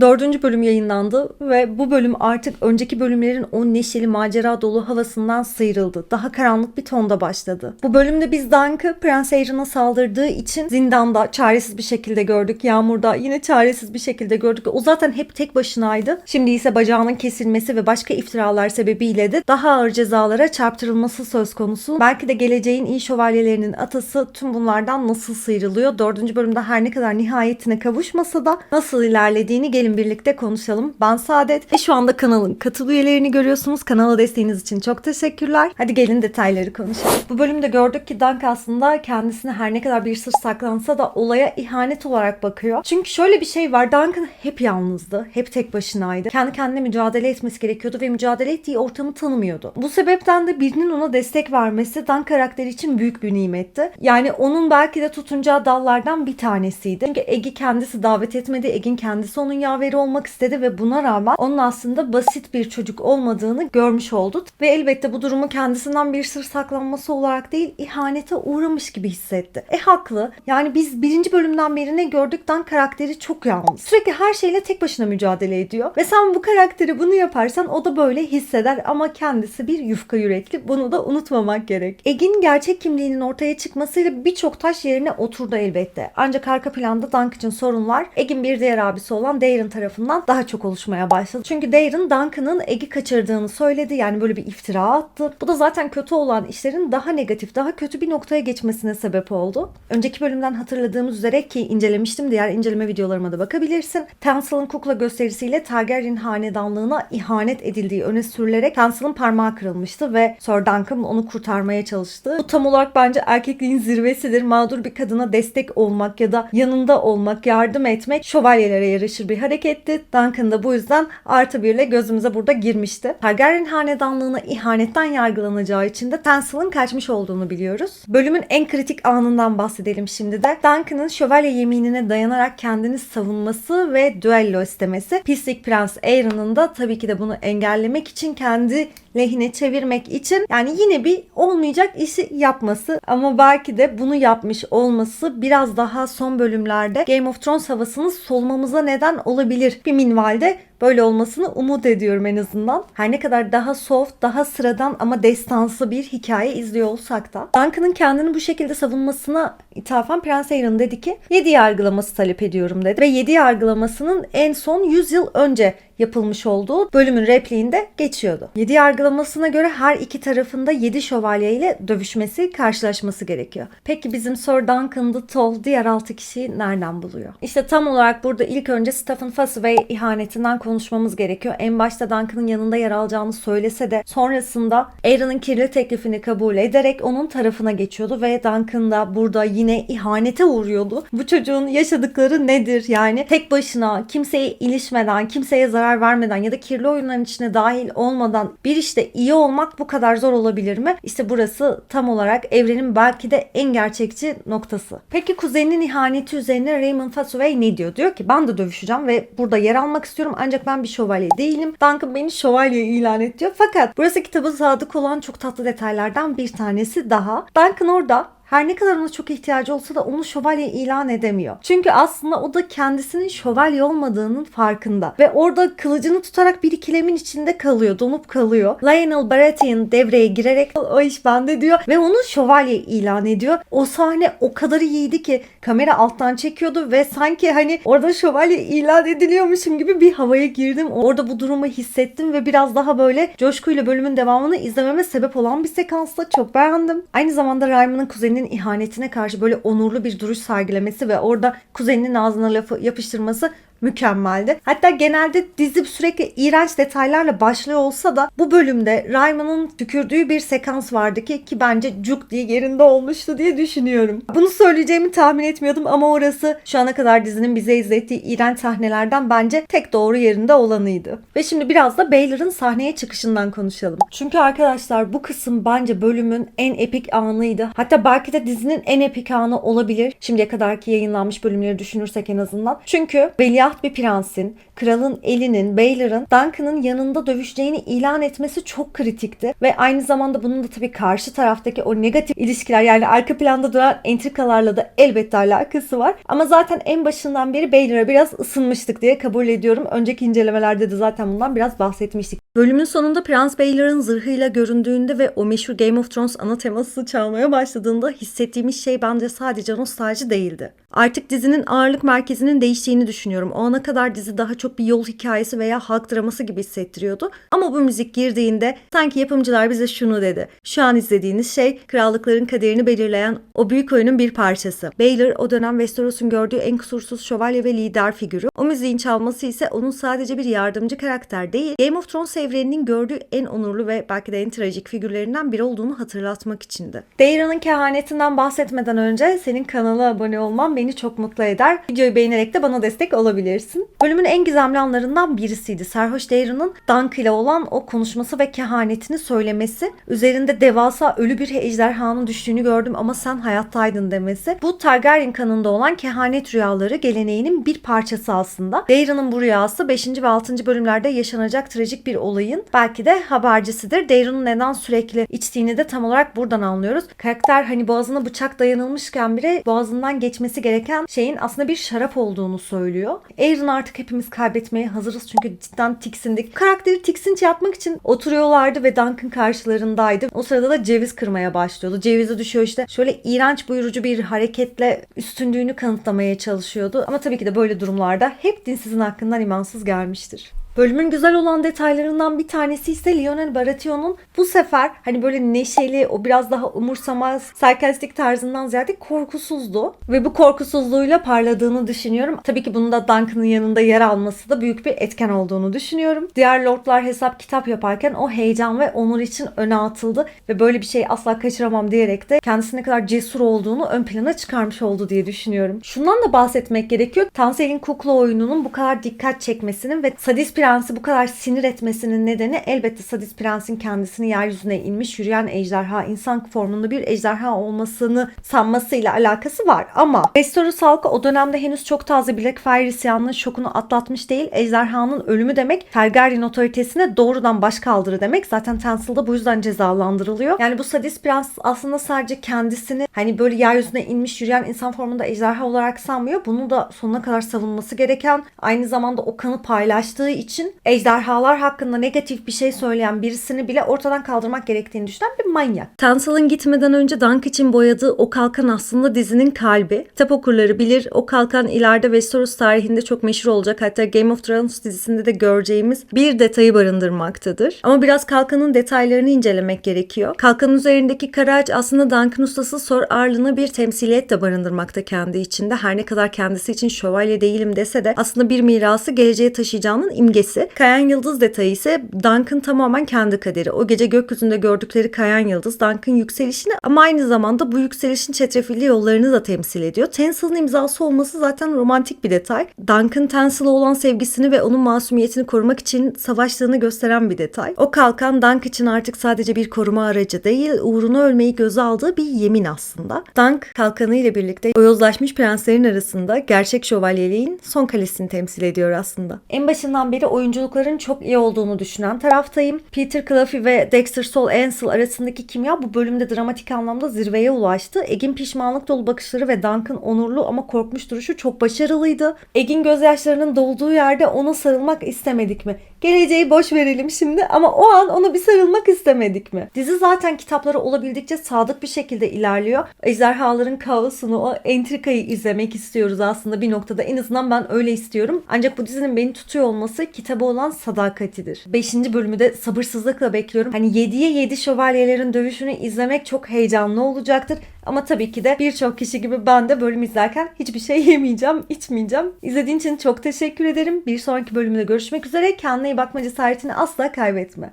Dördüncü bölüm yayınlandı ve bu bölüm artık önceki bölümlerin o neşeli macera dolu havasından sıyrıldı. Daha karanlık bir tonda başladı. Bu bölümde biz Dunk'ı Prens Aaron'a saldırdığı için zindanda çaresiz bir şekilde gördük. Yağmurda yine çaresiz bir şekilde gördük. O zaten hep tek başınaydı. Şimdi ise bacağının kesilmesi ve başka iftiralar sebebiyle de daha ağır cezalara çarptırılması söz konusu. Belki de geleceğin iyi şövalyelerinin atası tüm bunlardan nasıl sıyrılıyor? Dördüncü bölümde her ne kadar nihayetine kavuşmasa da nasıl ilerlediğini gelin birlikte konuşalım. Ben Saadet ve şu anda kanalın katıl üyelerini görüyorsunuz. Kanala desteğiniz için çok teşekkürler. Hadi gelin detayları konuşalım. Bu bölümde gördük ki Dunk aslında kendisine her ne kadar bir sır saklansa da olaya ihanet olarak bakıyor. Çünkü şöyle bir şey var. Dunk'ın hep yalnızdı. Hep tek başınaydı. Kendi kendine mücadele etmesi gerekiyordu ve mücadele ettiği ortamı tanımıyordu. Bu sebepten de birinin ona destek vermesi Dunk karakteri için büyük bir nimetti. Yani onun belki de tutunacağı dallardan bir tanesiydi. Çünkü Egg'i kendisi davet etmedi. Egg'in kendisi onun yaveri olmak istedi ve buna rağmen onun aslında basit bir çocuk olmadığını görmüş oldu. Ve elbette bu durumu kendisinden bir sır saklanması olarak değil, ihanete uğramış gibi hissetti. Haklı. Yani biz birinci bölümden beri ne gördük? Dunk karakteri çok yalnız. Sürekli her şeyle tek başına mücadele ediyor. Ve sen bu karakteri bunu yaparsan o da böyle hisseder ama kendisi bir yufka yürekli. Bunu da unutmamak gerek. Egg'in gerçek kimliğinin ortaya çıkmasıyla birçok taş yerine oturdu elbette. Ancak arka planda Dunk için sorunlar Egg'in bir diğer abisi olan Daeron tarafından daha çok oluşmaya başladı. Çünkü Daeron Duncan'ın Egg'i kaçırdığını söyledi. Yani böyle bir iftira attı. Bu da zaten kötü olan işlerin daha negatif, daha kötü bir noktaya geçmesine sebep oldu. Önceki bölümden hatırladığımız üzere ki incelemiştim. Diğer inceleme videolarıma da bakabilirsin. Tensel'ın kukla gösterisiyle Targaryen hanedanlığına ihanet edildiği öne sürülerek Tensel'ın parmağı kırılmıştı ve Sir Duncan onu kurtarmaya çalıştı. Bu tam olarak bence erkekliğin zirvesidir. Mağdur bir kadına destek olmak ya da yanında olmak, yardım etmek şövalyelere yaraşır bir hareketti. Duncan da bu yüzden artı birle gözümüze burada girmişti. Targaryen hanedanlığına ihanetten yargılanacağı için de Tensel'ın kaçmış olduğunu biliyoruz. Bölümün en kritik anından bahsedelim şimdi de. Duncan'ın şövalye yeminine dayanarak kendini savunması ve düello istemesi. Pislik Prens Aaron'ın da tabii ki de bunu engellemek için kendi lehine çevirmek için yani yine bir olmayacak işi yapması ama belki de bunu yapmış olması biraz daha son bölümlerde Game of Thrones havasını solmamıza neden olabilir. Bir minvalde böyle olmasını umut ediyorum en azından. Her ne kadar daha soft, daha sıradan ama destansı bir hikaye izliyor olsak da. Duncan'ın kendini bu şekilde savunmasına ithafen Prens Aaron dedi ki 7 yargılaması talep ediyorum dedi. Ve 7 yargılamasının en son 100 yıl önce yapılmış olduğu bölümün repliğinde geçiyordu. 7 yargılamasına göre her iki tarafında 7 şövalye ile dövüşmesi, karşılaşması gerekiyor. Peki bizim Sir Duncan the Tall diğer 6 kişiyi nereden buluyor? İşte tam olarak burada ilk önce Stephen Fossoway ihanetinden konuşmamız gerekiyor. En başta Duncan'ın yanında yer alacağını söylese de sonrasında Aaron'ın kirli teklifini kabul ederek onun tarafına geçiyordu ve Duncan da burada yine ihanete uğruyordu. Bu çocuğun yaşadıkları nedir? Yani tek başına kimseye ilişmeden, kimseye zarar vermeden ya da kirli oyunların içine dahil olmadan bir işte iyi olmak bu kadar zor olabilir mi? İşte burası tam olarak evrenin belki de en gerçekçi noktası. Peki kuzeninin ihaneti üzerine Raymond Fossoway ne diyor? Diyor ki ben de dövüşeceğim ve burada yer almak istiyorum ancak ben bir şövalye değilim. Duncan beni şövalye ilan et diyor. Fakat burası kitaba sadık olan çok tatlı detaylardan bir tanesi daha. Duncan orada her ne kadar ona çok ihtiyacı olsa da onu şövalye ilan edemiyor. Çünkü aslında o da kendisinin şövalye olmadığının farkında. Ve orada kılıcını tutarak bir ikilemin içinde kalıyor. Donup kalıyor. Lionel Baratheon devreye girerek o iş bende diyor. Ve onu şövalye ilan ediyor. O sahne o kadar iyiydi ki kamera alttan çekiyordu ve sanki hani orada şövalye ilan ediliyormuşum gibi bir havaya girdim. Orada bu durumu hissettim ve biraz daha böyle coşkuyla bölümün devamını izlememe sebep olan bir sekansta çok beğendim. Aynı zamanda Raymon'un kuzeninin ihanetine karşı böyle onurlu bir duruş sergilemesi ve orada kuzeninin ağzına lafı yapıştırması mükemmeldi. Hatta genelde dizi sürekli iğrenç detaylarla başlıyor olsa da bu bölümde Raymon'un tükürdüğü bir sekans vardı ki bence cuk diye yerinde olmuştu diye düşünüyorum. Bunu söyleyeceğimi tahmin etmiyordum ama orası şu ana kadar dizinin bize izlettiği iğrenç sahnelerden bence tek doğru yerinde olanıydı. Ve şimdi biraz da Baelor'ın sahneye çıkışından konuşalım. Çünkü arkadaşlar bu kısım bence bölümün en epik anıydı. Hatta belki de dizinin en epik anı olabilir. Şimdiye kadarki yayınlanmış bölümleri düşünürsek en azından. Çünkü veliaht bir prensin kralın elinin, Baelor'ın Duncan'ın yanında dövüşeceğini ilan etmesi çok kritikti. Ve aynı zamanda bunun da tabii karşı taraftaki o negatif ilişkiler, yani arka planda duran entrikalarla da elbette alakası var. Ama zaten en başından beri Baelor'a biraz ısınmıştık diye kabul ediyorum. Önceki incelemelerde de zaten bundan biraz bahsetmiştik. Bölümün sonunda Prens Baelor'ın zırhıyla göründüğünde ve o meşhur Game of Thrones ana teması çalmaya başladığında hissettiğimiz şey bence sadece nostalji değildi. Artık dizinin ağırlık merkezinin değiştiğini düşünüyorum. O ana kadar dizi daha çok bir yol hikayesi veya halk draması gibi hissettiriyordu. Ama bu müzik girdiğinde sanki yapımcılar bize şunu dedi: şu an izlediğiniz şey krallıkların kaderini belirleyen o büyük oyunun bir parçası. Baelor o dönem Westeros'un gördüğü en kusursuz şövalye ve lider figürü. O müziğin çalması ise onun sadece bir yardımcı karakter değil, Game of Thrones evreninin gördüğü en onurlu ve belki de en trajik figürlerinden biri olduğunu hatırlatmak içindi. Daeron'un kehanetinden bahsetmeden önce senin kanala abone olman beni çok mutlu eder. Videoyu beğenerek de bana destek olabilirsin. Bölümün en gizemli anlarından birisiydi. Sarhoş Daeron'un Dunk ile olan o konuşması ve kehanetini söylemesi. Üzerinde devasa ölü bir ejderhanın düştüğünü gördüm ama sen hayattaydın demesi. Bu Targaryen kanında olan kehanet rüyaları geleneğinin bir parçası aslında. Daeron'un bu rüyası 5. ve 6. bölümlerde yaşanacak trajik bir olayın belki de habercisidir. Daeron'un neden sürekli içtiğini de tam olarak buradan anlıyoruz. Karakter hani boğazına bıçak dayanılmışken bile boğazından geçmesi gereken şeyin aslında bir şarap olduğunu söylüyor. Aeron'u artık hepimiz kaybetmeye hazırız çünkü cidden tiksindik. Karakteri tiksinç yapmak için oturuyorlardı ve Duncan karşılarındaydı. O sırada da ceviz kırmaya başlıyordu. Cevizi düşüyor işte. Şöyle iğrenç buyurucu bir hareketle üstünlüğünü kanıtlamaya çalışıyordu. Ama tabii ki de böyle durumlarda hep dinsizin hakkından imansız gelmiştir. Bölümün güzel olan detaylarından bir tanesi ise Lionel Baratheon'un bu sefer hani böyle neşeli, o biraz daha umursamaz, sarkastik tarzından ziyade korkusuzdu. Ve bu korkusuzluğuyla parladığını düşünüyorum. Tabii ki bunun da Duncan'ın yanında yer alması da büyük bir etken olduğunu düşünüyorum. Diğer lordlar hesap kitap yaparken o heyecan ve onur için öne atıldı. Ve böyle bir şey asla kaçıramam diyerek de kendisi ne kadar cesur olduğunu ön plana çıkarmış oldu diye düşünüyorum. Şundan da bahsetmek gerekiyor. Tansel'in kukla oyununun bu kadar dikkat çekmesinin ve Sadist Prensi bu kadar sinir etmesinin nedeni elbette Sadist Prens'in kendisini yeryüzüne inmiş yürüyen ejderha, insan formunda bir ejderha olmasını sanmasıyla alakası var. Ama Westeros halkı o dönemde henüz çok taze Blackfyre isyanının şokunu atlatmış değil. Ejderhanın ölümü demek Targaryen otoritesine doğrudan başkaldırı demek. Zaten Tansel'da bu yüzden cezalandırılıyor. Yani bu Sadist Prens aslında sadece kendisini hani böyle yeryüzüne inmiş yürüyen insan formunda ejderha olarak sanmıyor. Bunu da sonuna kadar savunması gereken, aynı zamanda o kanı paylaştığı için ejderhalar hakkında negatif bir şey söyleyen birisini bile ortadan kaldırmak gerektiğini düşünen bir manyak. Tansel'ın gitmeden önce Dunk için boyadığı o kalkan aslında dizinin kalbi. Kitap okurları bilir, o kalkan ileride Westeros tarihinde çok meşhur olacak, hatta Game of Thrones dizisinde de göreceğimiz bir detayı barındırmaktadır. Ama biraz kalkanın detaylarını incelemek gerekiyor. Kalkanın üzerindeki kara ağaç aslında Dunk'ın ustası Sor Arlyn'ı bir temsiliyet de barındırmakta kendi içinde. Her ne kadar kendisi için şövalye değilim dese de aslında bir mirası geleceğe taşıyacağının imgesi. Kayan yıldız detayı ise Duncan tamamen kendi kaderi. O gece gökyüzünde gördükleri kayan yıldız Duncan yükselişini ama aynı zamanda bu yükselişin çetrefilli yollarını da temsil ediyor. Tansel'ın imzası olması zaten romantik bir detay. Duncan Tansel'a olan sevgisini ve onun masumiyetini korumak için savaştığını gösteren bir detay. O kalkan Dunk için artık sadece bir koruma aracı değil, uğruna ölmeyi göze aldığı bir yemin aslında. Dunk kalkanı ile birlikte o yozlaşmış prenslerin arasında gerçek şövalyeliğin son kalesini temsil ediyor aslında. En başından beri oyunculukların çok iyi olduğunu düşünen taraftayım. Peter Cluffy ve Dexter Sol Ansel arasındaki kimya bu bölümde dramatik anlamda zirveye ulaştı. Egg'in pişmanlık dolu bakışları ve Dunk'ın onurlu ama korkmuş duruşu çok başarılıydı. Egg'in gözyaşlarının dolduğu yerde ona sarılmak istemedik mi? Geleceği boş verelim şimdi ama o an ona bir sarılmak istemedik mi? Dizi zaten kitaplara olabildiğince sadık bir şekilde ilerliyor. Ejderhaların kaosunu, o entrikayı izlemek istiyoruz aslında bir noktada. En azından ben öyle istiyorum. Ancak bu dizinin beni tutuyor olması kitaba olan sadakatidir. 5. bölümü de sabırsızlıkla bekliyorum. Hani 7'ye 7 şövalyelerin dövüşünü izlemek çok heyecanlı olacaktır. Ama tabii ki de birçok kişi gibi ben de bölüm izlerken hiçbir şey yemeyeceğim, içmeyeceğim. İzlediğin için çok teşekkür ederim. Bir sonraki bölümde görüşmek üzere. Kendine iyi bakma cesaretini asla kaybetme.